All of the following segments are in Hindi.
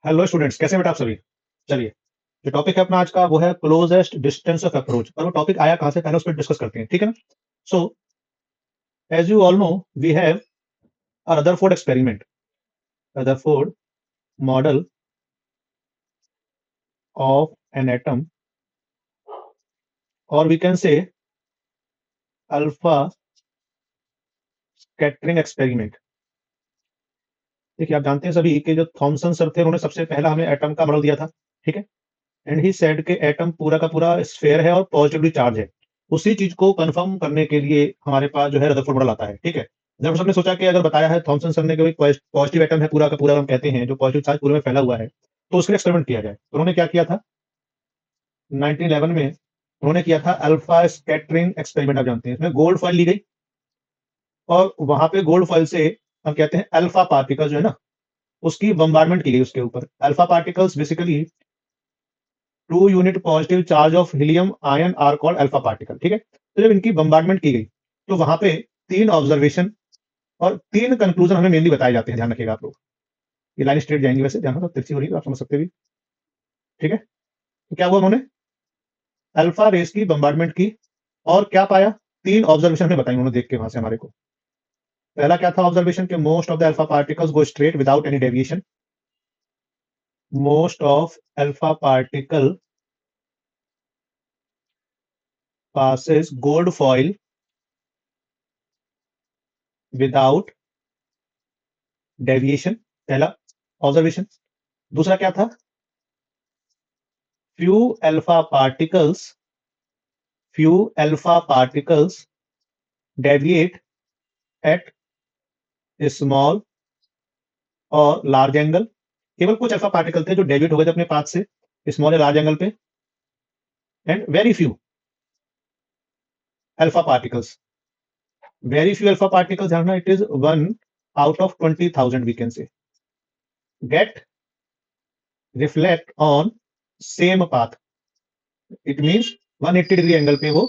हेलो स्टूडेंट्स, कैसे बेटा आप सभी। चलिए, जो टॉपिक है अपना आज का वो है क्लोजेस्ट डिस्टेंस ऑफ अप्रोच। और वो टॉपिक आया कहां से, पहले उस पर डिस्कस करते हैं, ठीक है ना। So as you all know, we have Rutherford experiment, Rutherford model of an atom, और we can say alpha scattering experiment. देखिए, आप जानते हैं सभी कि जो थॉमसन सर थे उन्होंने सबसे पहला हमें एटम का मॉडल दिया था, ठीक है। एंड ही सेड के एटम पूरा का पूरा स्फेयर है और पॉजिटिवली चार्ज है। उसी चीज को कंफर्म करने के लिए हमारे पास जो है रदरफोर्ड मॉडल आता है, ठीक है। जब सबने सोचा कि अगर बताया है थॉमसन सर ने कि पॉजिटिव एटम है पूरा का पूरा, हम कहते हैं जो पॉजिटिव चार्ज पूरे में फैला हुआ है, तो उसके एक्सपेरिमेंट किया जाए। तो उन्होंने क्या किया था 1911 में, उन्होंने किया था अल्फा स्कैटरिंग एक्सपेरिमेंट। आप जानते हैं इसमें गोल्ड फॉइल ली गई और वहां पे गोल्ड फॉइल से हम कहते हैं अल्फा पार्टिकल जो है ना, उसकी बम्बार्डमेंट की गई उसके ऊपर। Alpha particles basically 2 unit positive charge of helium ion are called alpha particle, ठीक है। तो जब इनकी बम्बार्डमेंट की गई तो वहां पे 3 ऑब्जर्वेशन और 3 कंक्लूजन हमें मेनली बताए जाते हैं। ध्यान रखिएगा आप लोग, ये लाइन स्ट्रेट जाएंगी, वैसे ध्यान रखो, तिरछी हो रही है तो आप समझ सकते भी, ठीक है। तो क्या हुआ, उन्होंने अल्फा रेस की बम्बार्डमेंट की और क्या पाया, 3 ऑब्जर्वेशन हमें बताई उन्होंने देख के वहां से हमारे को। पहला क्या था ऑब्जर्वेशन के most of the alpha particles go straight without any deviation. Most of alpha particle passes gold foil without deviation, पहला ऑब्जर्वेशन। दूसरा क्या था, few alpha particles few alpha particles deviate at small और लार्ज एंगल। केवल कुछ अल्फा पार्टिकल थे जो डेविएट हो गए थे अपने पाथ से स्मॉल या लार्ज एंगल पे। And very few alpha particles जानना, it is 1 out of 20,000 we can say get reflect on same path. It means 180 degree angle पे वो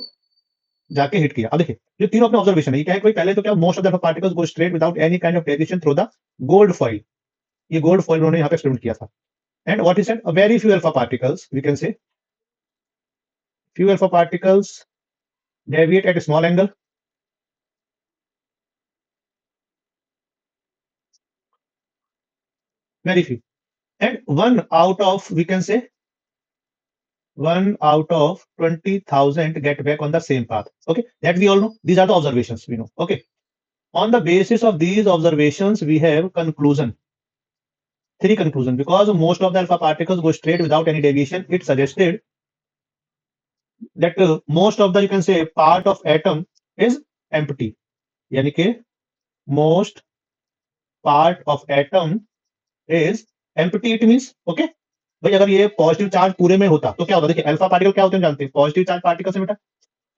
जाके हिट किया। अब देखिए, जो तीनों अपने ऑब्जर्वेशन है, ये क्या है, कोई पहले तो क्या, most of the particles go straight without any kind of deviation through the gold foil. ये गोल्ड फॉइल उन्होंने यहाँ पे एक्सपेरिमेंट किया था। And what is said, very few alpha particles, we can say few alpha particles deviate at small angle. Very few. And 1 out of, we can say 1 out of 20,000 get back on the same path. Okay, that we all know. These are the observations we know. Okay, on the basis of these observations we have three conclusion. Because most of the alpha particles go straight without any deviation, it suggested that most of the, you can say, part of atom is empty. यानी कि most part of atom is empty. It means okay, भाई अगर ये पॉजिटिव चार्ज पूरे में होता तो क्या होता, देखिए अल्फा पार्टिकल क्या होते हैं जानते हैं, पॉजिटिव चार्ज पार्टिकल से बेटा,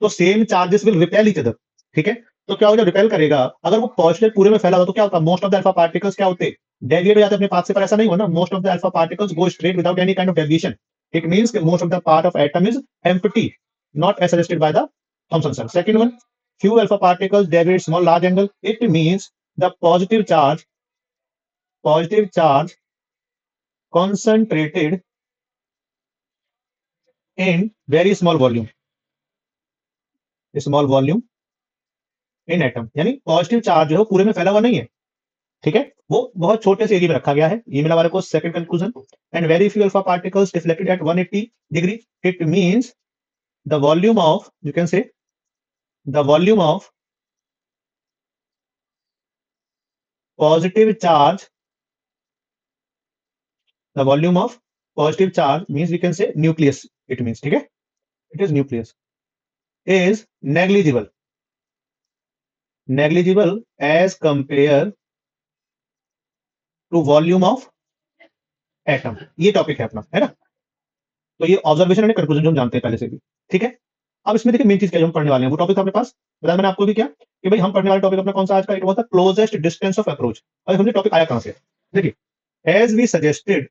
तो same charges will repel each other, ठीक है। तो क्या होगा, जब रिपेल करेगा, अगर वो पॉजिटिव पूरे में फैला हुआ तो क्या होता, most of the alpha particles क्या होते, डेविएट हो जाते अपने पाथ से। पर ऐसा नहीं हुआ ना, most of the alpha particles go straight without any kind of deviation. It means कि most of the part of atom is empty, not as suggested by the Thomson sir. Second one, few alpha particles deviate small large angle. It means the positive charge concentrated in very small volume in atom। यानी पॉजिटिव चार्ज जो है पूरे में फैला हुआ नहीं है, ठीक है, वो बहुत छोटे से एरिया में रखा गया है। ये मिला हमारे को second conclusion. And very few alpha particles deflected at 180 degree. It means the volume of, you can say the volume of positive charge means we can say nucleus. It means, ठीक है, it is nucleus is negligible as compare to volume of atom। ये टॉपिक है अपना, है ना। तो ये ऑब्जर्वेशन एंड कंक्लूजन जो हम जानते हैं पहले से भी, ठीक है। अब इसमें देखिए मेन चीज क्या जो हम पढ़ने वाले हैं, वो टॉपिक अपने पास बताया मैंने आपको भी क्या, कि भाई हम पढ़ने वाले टॉपिक अपना कौन सा आज का, it was the closest distance of approach. अब हमने टॉपिक आया कहां से, देखिए एज वी सजेस्टेड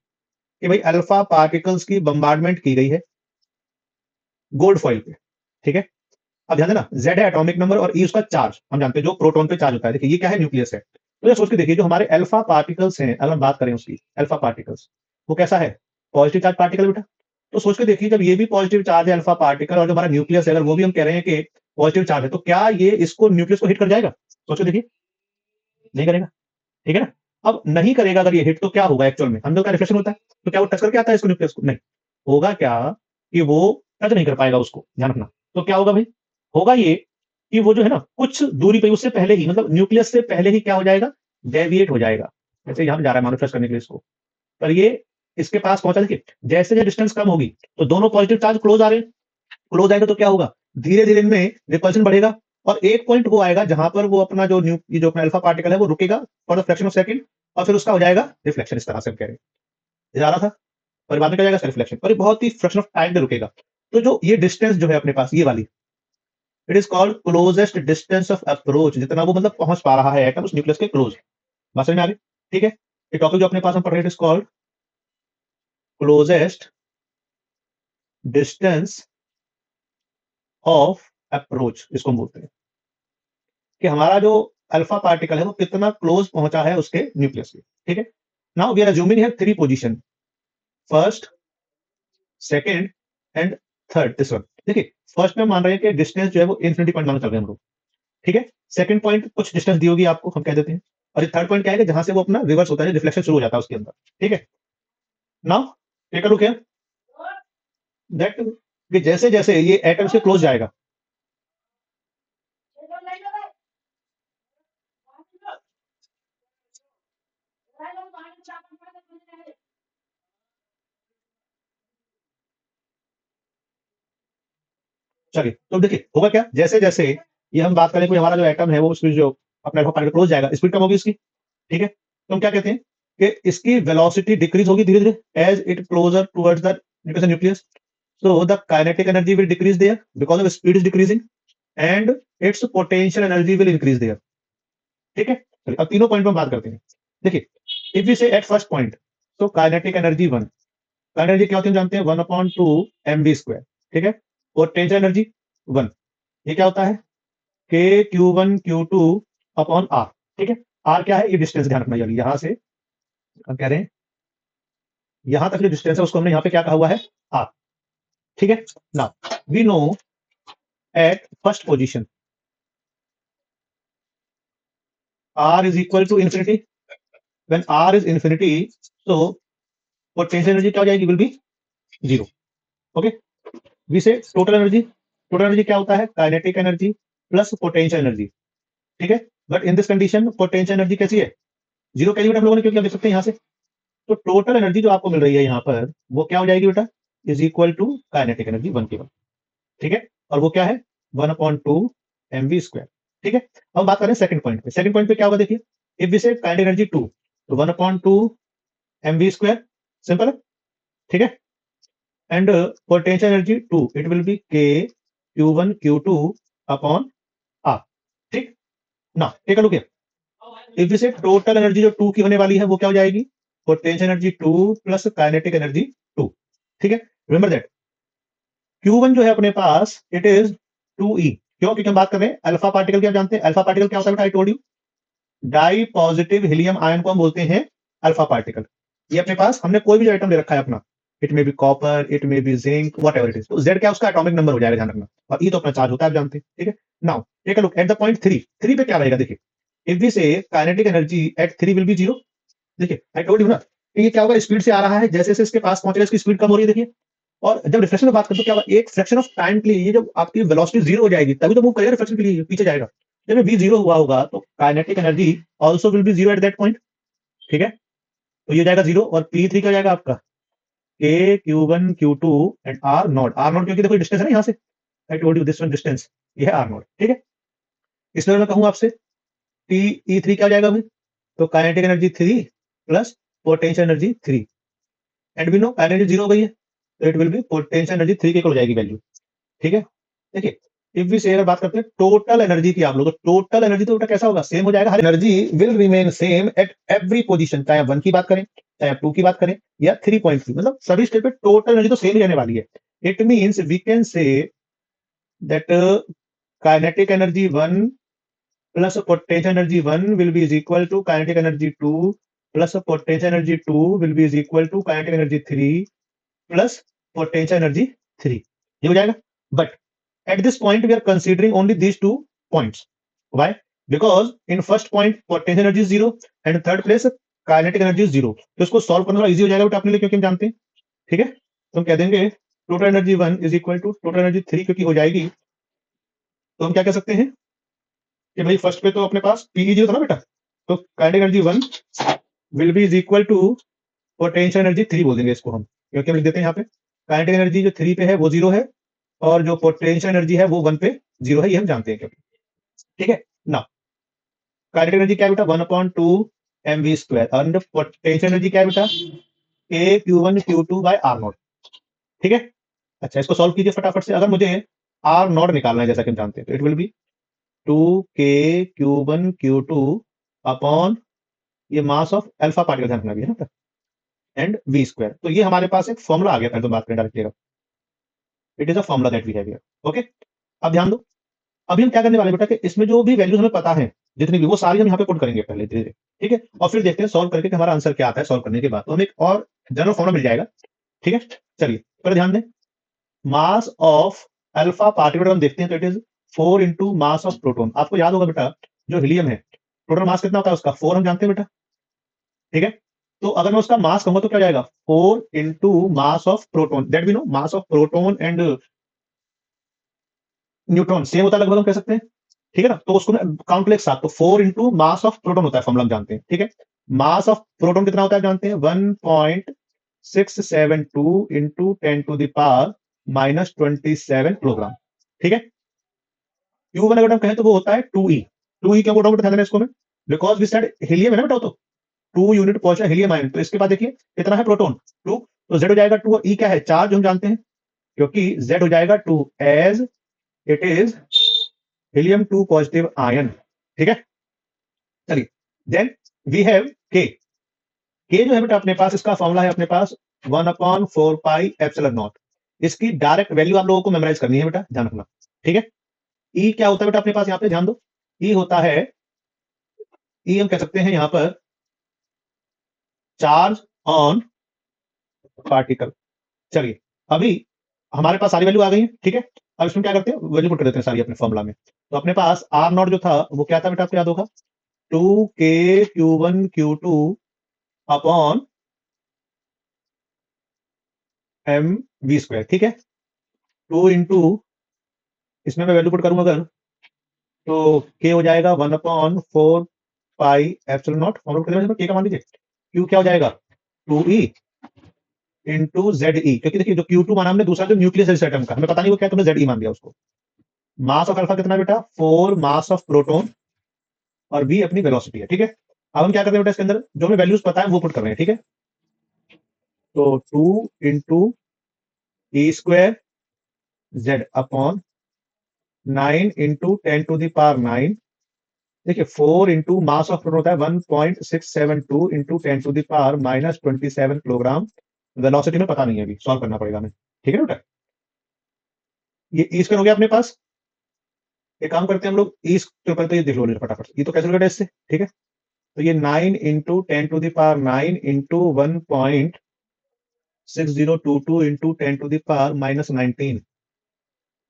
कि भाई अल्फा पार्टिकल्स की बम्बार्डमेंट की गई है गोल्ड फॉइल पे, ठीक है। अब ध्यान देना, Z है एटॉमिक नंबर और E उसका चार्ज, हम जानते हैं जो प्रोटॉन पे चार्ज होता है। देखिए ये क्या है, न्यूक्लियस है। तो ये सोच के देखिए, जो हमारे अल्फा पार्टिकल्स हैं, अगर हम बात करें उसकी अल्फा पार्टिकल्स, वो कैसा है? पॉजिटिव चार्ज पार्टिकल बेटा। तो सोच के देखिए, जब ये भी पॉजिटिव चार्ज है अल्फा पार्टिकल, और जो हमारा न्यूक्लियस है अगर वो भी हम कह रहे हैं कि पॉजिटिव चार्ज है, तो क्या ये इसको न्यूक्लियस को हिट कर जाएगा? सोचो देखिए, नहीं करेगा, ठीक है ना? अब नहीं करेगा अगर ये हिट, तो क्या होगा एक्चुअल में? हम लोग का रिफ्लेक्शन होता है, तो क्या वो टच करके आता है इसको न्यूक्लियस को? नहीं। होगा क्या कि वो टच नहीं कर पाएगा उसको, ध्यान रखना। तो क्या होगा भाई? होगा ये कि वो जो है ना कुछ दूरी पे, उससे पहले ही, मतलब न्यूक्लियस से पहले ही क्या हो जाएगा? डेविएट हो जाएगा। जैसे यहाँ पे जा रहा है मैनिफेस्ट करने के लिए इसको, पर ये इसके पास पहुंचा। देखिए जैसे जैसे डिस्टेंस कम होगी, तो दोनों पॉजिटिव चार्ज क्लोज आ रहे हैं, क्लोज आएगा तो क्या होगा? धीरे धीरे इनमें रिपल्शन बढ़ेगा, और एक पॉइंट वो आएगा जहां पर वो अपना जो ये जो अपना अल्फा पार्टिकल है वो रुकेगा for the fraction of second, और फिर उसका हो जाएगा रिफ्लेक्शन। इस तरह से हम कह रहे हैं, ये जा रहा था, और बाद में क्या जाएगा? रिफ्लेक्शन, और ये बहुत ही फ्रैक्शन ऑफ टाइम में रुकेगा। तो जो ये डिस्टेंस जो है अपने पास, ये वाली, it is called closest distance of approach. जितना वो मतलब पहुंच पा रहा है एटम उस न्यूक्लियस के क्लोज। बात समझ में आ रही? ठीक है, ये टॉपिक जो अपने पास हम पढ़ रहे हैं, it is called closest distance of approach, इसको हम बोलते हैं कि हमारा जो अल्फा पार्टिकल है वो कितना क्लोज पहुंचा है उसके न्यूक्लियस के। ठीक है, नाउ वी आर अज्यूमिंग है three position, first, second and third, this one. देखिए फर्स्ट में मान रहे हैं कि डिस्टेंस जो है वो इन्फिनिटी पॉइंट मानकर चल रहे हैं हम लोग, ठीक है। सेकंड पॉइंट कुछ डिस्टेंस दी होगी आपको, हम कह देते हैं। और ये थर्ड पॉइंट क्या है कि जहां से वो अपना रिवर्स होता है, रिफ्लेक्शन शुरू हो जाता है उसके अंदर। ठीक है, now take a look here that कि जैसे जैसे ये एटम से क्लोज जाएगा, चलिए तो देखिए होगा क्या, जैसे जैसे ये हम बात करें कोई हमारा जो एटम है वो उसकी जो अपने अल्फा पार्टिकल क्लोज जाएगा, स्पीड कम होगी इसकी। ठीक है, तो हम क्या कहते हैं कि इसकी वेलोसिटी डिक्रीज होगी धीरे धीरे as it closer towards the nucleus. So the kinetic energy will decrease there because of speed is decreasing, and its potential energy will increase there. ठीक है, चलिए अब तीनों पॉइंट पर बात करते हैं। देखिए इफ वी से एट फर्स्ट पॉइंट, तो kinetic energy one, kinetic energy क्या होती है हम जानते हैं, 1/2 mv²। ठीक है, पोटेंशियल एनर्जी वन, ये क्या होता है? के Q1 Q2 अपॉन आर। ठीक है, आर क्या है? ये डिस्टेंस, ध्यान रखना, यहां से हम कह रहे हैं यहां तक जो डिस्टेंस है उसको हमने यहाँ पे क्या कहा हुआ है? आर। ठीक है, now we know at first position R is equal to infinity. When R is infinity, so potential energy क्या हो जाएगी? Will be zero. Okay. We say total energy. Total energy क्या होता है? Kinetic energy plus potential energy. ठीक है. But in this condition, potential energy कैसी है? जीरो कैलकुलेट हम लोगों ने, क्योंकि आप देख सकते हैं यहाँ से। तो टोटल एनर्जी जो आपको मिल रही है यहाँ पर, वो क्या हो जाएगी बेटा? Is equal to kinetic energy one की वन। ठीक है, और वो क्या है? 1/2 mv²। ठीक है, अब बात करें सेकंड पॉइंट पे। सेकंड पॉइंट पे क्या होगा देखिए, if we say kinetic energy two, तो 1/2 mv², सिंपल है। ठीक है, and potential energy two, it will be K Q1 Q2 upon R. ठीक, ना take a look here, if we say total energy जो टू की होने वाली है वो क्या हो जाएगी? Potential energy two plus kinetic energy two. ठीक है, रिमेंबर दैट Q1 जो है अपने पास, इट इज 2e। क्यों? क्योंकि हम बात कर रहे हैं अल्फा पार्टिकल की। आप जानते हैं अल्फा पार्टिकल क्या होता है? I told you, di positive helium ion को हम बोलते हैं अल्फा पार्टिकल। ये अपने पास हमने कोई भी आइटम ले रखा है अपना, it may be copper, it may be zinc, what ever it is, तो जेड क्या उसका एटॉमिक नंबर हो जाएगा, ध्यान रखना। और ई तो अपना चार्ज होता है, आप जानते हैं। ठीक है, now take a look at the point three. Three पे क्या रहेगा देखिए, if we say kinetic energy at three will be zero. देखिए आई टोल्ड यू ना कि ये क्या होगा, स्पीड से आ रहा है, जैसे जैसे इसके पास पहुंचेगा इसकी स्पीड कम हो रही है। देखिए, और जब रिफ्लेक्शन में बात करते तो क्या होगा, एक फ्रैक्शन ऑफ टाइम के लिए ये जब आपकी वेलोसिटी जीरो हो जाएगी तभी तो मूव करेगा, रिफ्लेक्शन के लिए पीछे जाएगा। जब वी जीरो हुआ होगा तो kinetic energy also will be zero at that point. ठीक है, तो ये जाएगा जीरो, और पी थ्री क्या हो जाएगा आपका? K Q1 Q2 and R naught. R naught क्योंकि देखो डिस्टेंस है ना यहाँ से, I told you this one distance, ये है आर नॉट। ठीक है, इसलिए मैं कहूँ आपसे टी ई थ्री क्या हो जाएगा भाई? तो kinetic energy three plus potential energy three, and we know energy zero हो गई है, तो it will be potential energy three के इक्वल हो जाएगी वैल्यू। ठीक है, देखिए इफ वी से अगर बात करते हैं टोटल एनर्जी की आप लोग, तो टोटल एनर्जी तो बेटा कैसा होगा? सेम हो जाएगा। हर energy will remain same at every position, चाहे आप वन की बात करें, चाहे आप टू की बात करें, या 3 पॉइंट की, मतलब सभी स्टेप पे टोटल एनर्जी तो सेम ही रहने वाली है। It means we can say that kinetic energy one plus potential energy one will be is equal to kinetic energy two plus potential energy 2 will be is equal to kinetic energy 3 plus potential energy 3, ये हो जाएगा। But at this point we are considering only these 2 points. Why? Because in first point potential energy is 0 and third place kinetic energy is 0, तो इसको सॉल्व करना थोड़ा इजी हो जाएगा बेटा अपने लिए, क्योंकि हम जानते हैं। ठीक है, तो हम कह देंगे total energy 1 is equal to total energy 3, क्योंकि हो जाएगी, तो हम क्या कह सकते हैं कि भाई फर्स्ट पे तो अपने पास पी 0 था ना बेटा, तो kinetic energy 1 will be is equal to potential energy 3 बोल देंगे इसको हम, क्योंकि हम लिख देते हैं यहाँ पे काइनेटिक एनर्जी जो 3 पे है वो 0 है और जो पोटेंशियल एनर्जी है वो 1 पे 0 है, ये हम जानते हैं क्योंकि। ठीक है ना, काइनेटिक एनर्जी क्या है बेटा 1/2 mv² और पोटेंशियल एनर्जी क्या है बेटा k q1 q2 by r not. ठीक है, अच्छा इसको सॉल्व कीजिए फटाफट से। अगर मुझे r नॉट निकालना है जैसा कि हम जानते हैं, तो it will B 2k q1 q2 upon ये मास ऑफ अल्फा पार्टिकल, ध्यान रखना भी है ना, एंड v²। तो ये हमारे पास एक फॉर्मूला आ गया था, तो बात करें directly, it is a formula that we have here. Okay, अब ध्यान दो, अभी हम क्या करने वाले बेटा कि इसमें जो भी वैल्यूज हमें पता है जितनी भी, वो सारी हम यहाँ पे पुट करेंगे पहले धीरे धीरे। ठीक है, और फिर देखते हैं सॉल्व करके कि हमारा आंसर क्या आता है। सॉल्व करने के बाद तो हमें एक और जनरल फॉर्मूला मिल जाएगा। ठीक है, चलिए पहले ध्यान दें, मास ऑफ अल्फा पार्टिकल हम देखते हैं, तो it is 4 into mass of proton. आपको याद होगा बेटा जो हीलियम है टोटल मास कितना होता है उसका 4 हम जानते हैं बेटा। ठीक है, तो अगर मैं उसका मास कहूंगा तो क्या जाएगा 4 into mass of proton, that we know mass of proton and neutron same होता है लगभग, हम कह सकते हैं। ठीक है ना, तो उसको काउंट ले एक साथ, तो 4 इंटू मास ऑफ प्रोटोन होता है, फॉर्मूला हम जानते हैं। ठीक है, मास ऑफ प्रोटोन कितना होता है जानते हैं 1.672 इंटू 10⁻⁻27 किलोग्राम। ठीक है, Q1 अगर हम कहें तो वो होता है 2E। 2E क्यों बोल रहा हूं ध्यान देना इसको मैं, बिकॉज वी सेड हीलियम है ना बेटा, तो 2 यूनिट पहुंचा हीलियम आयन, तो इसके बाद देखिए कितना है प्रोटोन 2, तो Z हो जाएगा 2 और E क्या है चार्ज, हम जानते हैं, क्योंकि Z हो जाएगा 2 as it is helium 2 positive ion. ठीक है, चलिए देन वी हैव के। के जो है बेटा अपने पास, इसका फॉर्मूला है अपने पास 1/4 पाई एप्सिलॉन नॉट। इसकी डायरेक्ट वैल्यू आप लोगों को मेमोराइज करनी है बेटा, ध्यान रखना। ठीक है, ई क्या होता है बेटा अपने पास, यहाँ पे ध्यान दो, ई होता है, ई हम कह सकते हैं यहाँ पर चार्ज ऑन पार्टिकल। चलिए अभी हमारे पास सारी वैल्यू आ गई है। ठीक है, अब इसमें क्या करते हैं वैल्यू पुट कर देते हैं सारी अपने फॉर्मूला में। तो अपने पास आर नॉट जो था वो क्या था बेटा, आपको याद होगा 2k q1 q2 upon mv²। ठीक है, 2 इंटू इसमें मैं वैल्यू पुट करूंगा अगर, तो k हो जाएगा 1/4 pi epsilon not, formula k का मान लीजिए, q क्या हो जाएगा 2e इंटू जेड ई, क्योंकि देखिए जो Q2 माना हमने दूसरा जो न्यूक्लियस है इस एटम का, हमें पता नहीं वो क्या, तुमने जेड ई मान दिया उसको। मास ऑफ अल्फा कितना बेटा 4 मास ऑफ प्रोटोन और v अपनी वेलोसिटी है। ठीक है, अब हम क्या करते हैं बेटा इसके अंदर जो हमें वैल्यूज पता है वो पुट कर रहे हैं। ठीक है, तो 2 into E² Z upon 9 into 10⁻⁹। देखिए 4 इंटू मास ऑफ प्रोटोन होता है 1.672 इंटू 10⁻⁻27 किलोग्राम। वेलोसिटी में पता नहीं है, अभी सॉल्व करना पड़ेगा हमें। ठीक है बेटा, ये E² हो गया अपने पास। एक काम करते हैं हम लोग, E² तो ये देख लो फटाफट, ये तो कैसे होगा इससे। ठीक है, तो ये 9 into 10⁻⁹ into 1.6022 into 10⁻⁻19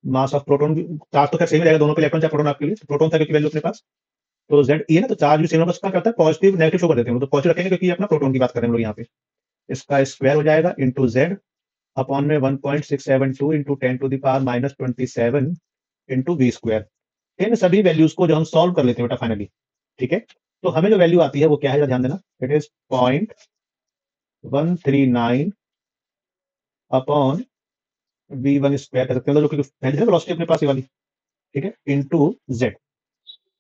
mass of proton. Charge तो खैर सेम रहेगा दोनों पे, इलेक्ट्रॉन चाहे प्रोटोन आपके लिए, प्रोटोन था क्योंकि वैल्यू अपने पास, तो जेड ई है ना, तो चार्ज भी सेम होगा, उसका करता है पॉजिटिव नेगेटिव शो कर देते हैं, तो पॉजिटिव रखेंगे क्योंकि अपना प्रोटोन की बात कर रहे हैं हम लोग यहाँ पे। इसका स्क्वायर हो जाएगा इंटू जेड अपॉन में 1.672 इंटू 10⁻⁻27 इंटू v²। इन सभी वैल्यूज को जो हम सॉल्व कर लेते हैं बेटा फाइनली, ठीक है, तो हमें जो वैल्यू आती है वो क्या है, ध्यान देना, इट इज 0.139 अपॉन v1² कह सकते हैं, जो कि पहले से वेलोसिटी अपने पास ये वाली। ठीक है, इंटू जेड,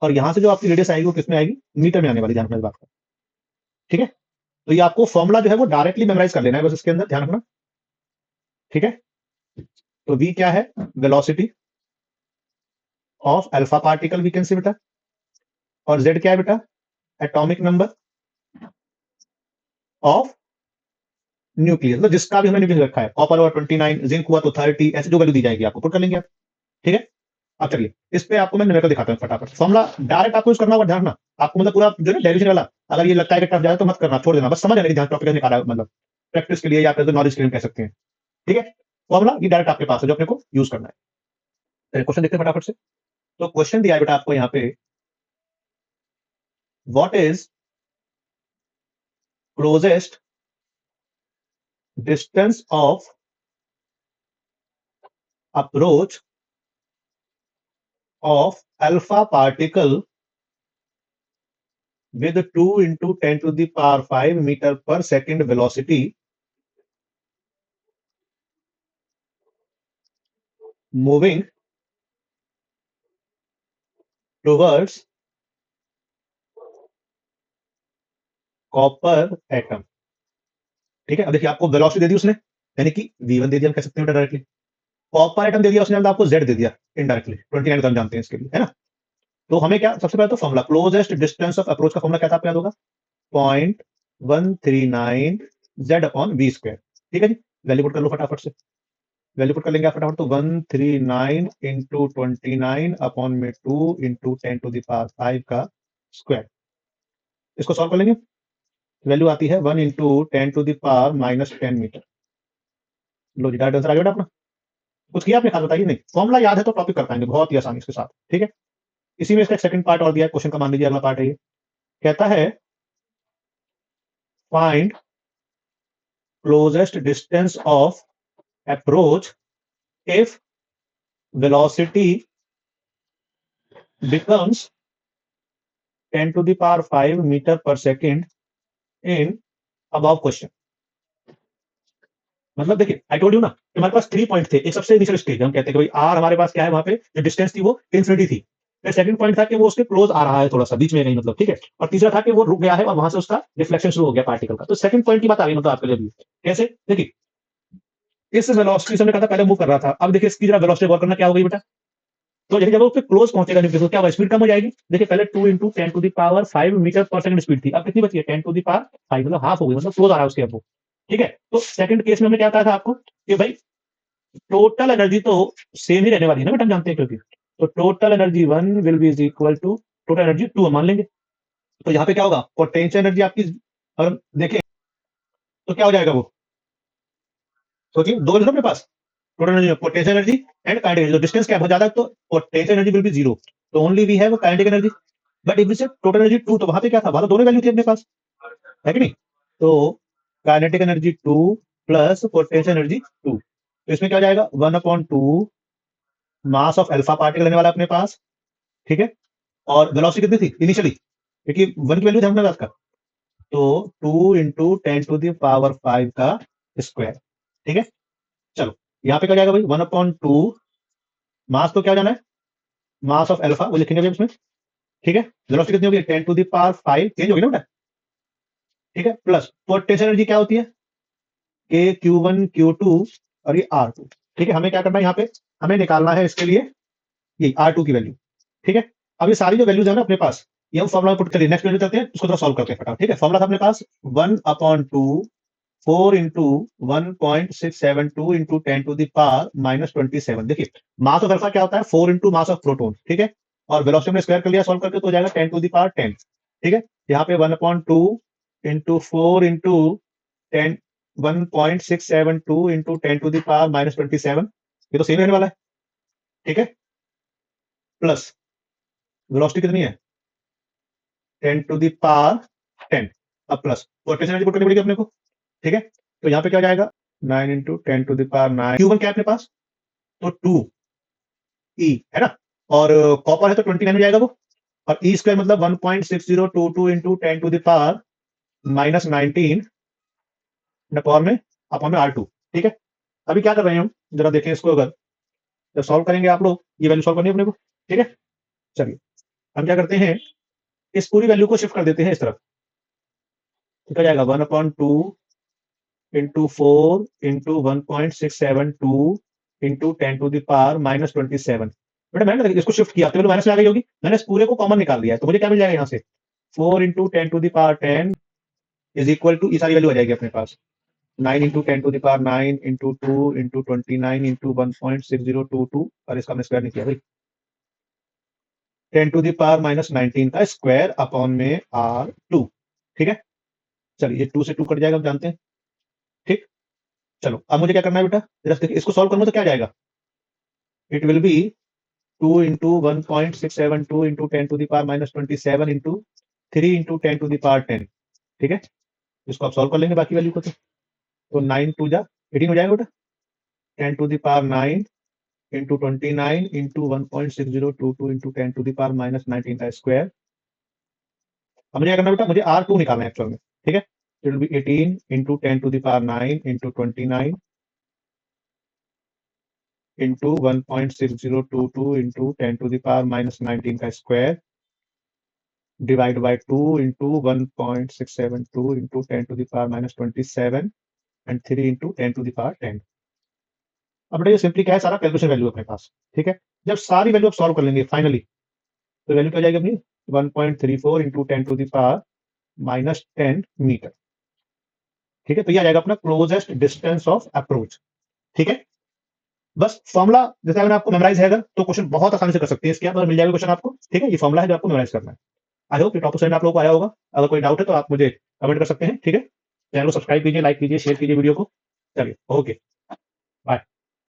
और यहां से जो आपकी रेडियस आएगी वो किसमें आएगी, मीटर में आने वाली, ध्यान रखना इस बात का। ठीक है, तो ये आपको फॉर्मूला जो है वो डायरेक्टली मेमोराइज कर लेना है बस इसके अंदर, ध्यान रखना। ठीक है, तो v क्या है, velocity of alpha particle we can say बेटा, और z क्या है बेटा, एटॉमिक नंबर ऑफ न्यूक्लियस, मतलब जिसका भी हमने न्यूक्लियस रखा है, कॉपर हुआ 29, जिंक हुआ तो 30, ऐसे जो वैल्यू दी जाएगी आपको पुट कर लेंगे आप। ठीक है, अब चलिए इस पे आपको मैं न्यूमेरिकल दिखाता हूँ फटाफट। फॉर्मूला डायरेक्ट आपको यूज करना होगा, ध्यान रखना। आपको मतलब पूरा जो है डेरिवेशन वाला, अगर ये लगता है कि टफ जाए तो मत करना, छोड़ देना, बस समझ लेना कि ध्यान टॉपिक निकाला है, मतलब प्रैक्टिस के लिए या फिर नॉलेज के लिए कह सकते हैं। ठीक है, फॉर्मूला ये डायरेक्ट आपके पास है जो अपने को यूज करना है। क्वेश्चन देखते हैं फटाफट से। तो क्वेश्चन दिया है बेटा आपको यहाँ पे, what is closest distance of approach of alpha particle with 2 into 10 to the power 5 meter per second velocity moving towards copper atom। ठीक है, अब देखिए आपको वेलोसिटी दे दी उसने, यानी कि v1 दे दिया, हम कह सकते हैं डायरेक्टली। कॉपर एटम दे दिया उसने, आपको z दे दिया इनडायरेक्टली, 29 का हम जानते हैं इसके लिए, है ना। तो हमें क्या, सबसे पहले तो formula closest distance of approach का फॉर्मूला क्या था, आपको याद होगा, 0.139 z अपॉन वी स्क्वायर। ठीक है जी, वैल्यू पुट कर लो फटाफट से, वैल्यू पुट कर लेंगे आप फटाफट। तो 139 इंटू 29 अपॉन में 2 इंटू 10 टू द पावर 5 का स्क्वायर। इसको सॉल्व कर लेंगे, वैल्यू आती है 1 into 10 to the power -10 metre. लो जी, डायरेक्ट आंसर आ गया बेटा अपना। कुछ किया आपने, खास बताइए। नहीं, फॉर्मूला याद है तो टॉपिक कर पाएंगे बहुत ही आसानी के साथ। ठीक है, इसी में इसका एक सेकंड पार्ट और दिया है क्वेश्चन का, मान लीजिए अगला पार्ट है ये, कहता है find closest distance of approach if velocity becomes 10 to the power 5 meter per second in above question. मतलब देखिए, आई टोल्ड यू ना कि हमारे पास 3 पॉइंट थे। एक सबसे इनिशियल स्टेज, हम कहते हैं कि भाई आर हमारे पास क्या है, वहां पे जो डिस्टेंस थी वो इंफिनिटी थी। फिर सेकंड पॉइंट था कि वो उसके क्लोज आ रहा है थोड़ा सा बीच में नहीं, मतलब ठीक है। और तीसरा था कि वो रुक गया है और वहां से उसका रिफ्लेक्शन शुरू हो गया पार्टिकल का। तो सेकंड पॉइंट की बात आ गई मतलब आपके लिए भी। कैसे, देखिए इस वेलोसिटी से हमने कहा था पहले मूव कर रहा था, अब देखिए इसकी जरा वेलोसिटी गौर करना क्या हो गई बेटा। तो यही जब वो क्लोज पहुंचेगा न्यूक्लियस तो क्या होगा, स्पीड कम हो जाएगी। देखिए पहले 2 into 10 to the power 5 metre per second speed थी, अब कितनी बची है, 10 टू द पावर 5, मतलब हाफ हो गई, मतलब क्लोज आ रहा है उसके अब वो। ठीक है, तो सेकंड केस में हमने क्या कहा था आपको कि भाई टोटल एनर्जी तो सेम ही रहने वाली है ना बेटा, हम जानते हैं क्योंकि, तो total energy 1 will be is equal to total energy 2 हम मान लेंगे। तो यहाँ पे क्या होगा, पोटेंशियल एनर्जी आपकी अगर देखें तो क्या हो जाएगा वो, सोचिए दो है अपने पास, total energy, potential energy and kinetic energy. Distance क्या बहुत ज्यादा है तो potential energy will be zero, तो only we have kinetic energy. But if we say total energy 2, तो वहां पे क्या था, वहां तो दोनों वैल्यू थी अपने पास, है कि नहीं। तो kinetic energy 2 plus potential energy 2, तो इसमें क्या हो जाएगा 1/2 मास ऑफ अल्फा पार्टिकल रहने वाला अपने पास। ठीक है, और वेलोसिटी कितनी थी इनिशियली, क्योंकि 1 की वैल्यू थी हमने बात का, तो 2 इंटू 10 टू द पावर 5 का स्क्वायर। ठीक है, चलो यहाँ पे क्या जाएगा भाई 1/2, मास तो क्या जाना है, मास ऑफ अल्फा वो लिखेंगे इसमें। ठीक है, वेलोसिटी कितनी होगी 10 टू द पावर 5, चेंज होगी ना बेटा। ठीक है, प्लस पोटेंशियल एनर्जी क्या होती है, के Q1 Q2 और ये R2। ठीक है, हमें क्या करना है यहाँ पे, हमें निकालना है इसके लिए ये R2 की वैल्यू। ठीक है, अब ये सारी जो वैल्यूज है ना अपने पास, ये हम फॉर्मुला पुट करिए, नेक्स्ट वैल्यू करते हैं, उसको थोड़ा सॉल्व करते हैं फटाफट। ठीक है, फॉर्मुला था अपने पास 1/2 4 into 1.672 into 10 to the power -27। देखिए मास ऑफ अल्फा क्या होता है, 4 इंटू मास ऑफ प्रोटोन। ठीक है, और वेलोसिटी में स्क्वायर कर लिया सॉल्व करके, तो हो जाएगा 10 टू द पावर 10। ठीक है, यहाँ पे 1/2 into 4 into 10 1.672 into 10 to the power -27, ये तो सेम रहने वाला है। ठीक है, प्लस वेलोसिटी कितनी है 10 टू द पावर 10, अब प्लस पोटेंशियल एनर्जी पुट करनी पड़ेगी अपने को। ठीक है, तो यहाँ पे क्या हो जाएगा 9 into 10 to the power 9, Q1 क्या है अपने पास, तो 2 E है ना, और कॉपर है तो 29 हो जाएगा वो, और ई स्क्वायर मतलब 1.6022 into 10 to the power -19 power में अपॉन में R2। ठीक है, अभी क्या कर रहे हैं हम, जरा देखें इसको, अगर जब सॉल्व करेंगे आप लोग, ये वैल्यू सॉल्व करनी है अपने को। ठीक है, चलिए हम क्या करते हैं, इस पूरी वैल्यू को शिफ्ट कर देते हैं इस तरफ, तो क्या जाएगा 1/2 into 4 into 1.672 into 10 to the power -27। बेटा मैंने इसको शिफ्ट किया तो माइनस में आ गई होगी, मैंने इस पूरे को कॉमन निकाल लिया है, तो मुझे क्या मिल जाएगा यहाँ से 4 into 10 to the power 10 is equal to, ये सारी वैल्यू आ जाएगी अपने पास 9 into 10 to the power 9 into 2 into 29 into 1.6022, और इसका हमने स्क्वायर नहीं किया भाई, 10 टू द पावर माइनस 19 का स्क्वायर अपॉन में R2। ठीक है, चलिए 2 से 2 कट जाएगा, हम जानते हैं। ठीक, चलो अब मुझे क्या करना है बेटा, जरा देखिए इसको सॉल्व करूंगा तो क्या जाएगा, it will be 2 into 1.672 into 10 to the power minus 27 into 3 into 10 to the power 10। ठीक है, इसको आप सॉल्व कर लेंगे बाकी वैल्यू को, तो 9 टू जा 18 हो जाएगा बेटा, 10 to the power 9 into 29 into 1.6022 into 10 to the power minus 19 का स्क्वायर। अब मुझे क्या करना है बेटा, मुझे R2 निकालना है एक्चुअल में। ठीक है, it will be 18 into 10 to the power 9 into 29 into 1.6022 into 10 to the power minus 19 का square divide by 2 into 1.672 into 10 to the power minus 27 and 3 into 10 to the power 10। अब बेटा ये सिंपली क्या है, सारा कैलकुलेशन वैल्यू अपने पास। ठीक है, जब सारी वैल्यू आप सॉल्व कर लेंगे फाइनली, तो वैल्यू क्या जाएगी अपनी 1.34 into 10 to the power minus 10 metre. ठीक है, तो ये आ जाएगा अपना क्लोजेस्ट डिस्टेंस ऑफ अप्रोच। ठीक है, बस फॉर्मुला जैसे अगर आपको मेमोराइज है अगर, तो क्वेश्चन बहुत आसानी से कर सकते हैं, इसके बाद मिल जाएगा क्वेश्चन आपको। ठीक है, ये फॉर्मुला है जो आपको मेमोराइज करना है। आई होप ये टॉपिक समझ में आप लोगों को आया होगा। अगर कोई डाउट है तो आप मुझे कमेंट कर सकते हैं। ठीक है, चैनल को सब्सक्राइब कीजिए, लाइक कीजिए, शेयर कीजिए वीडियो को। चलिए, ओके, बाय।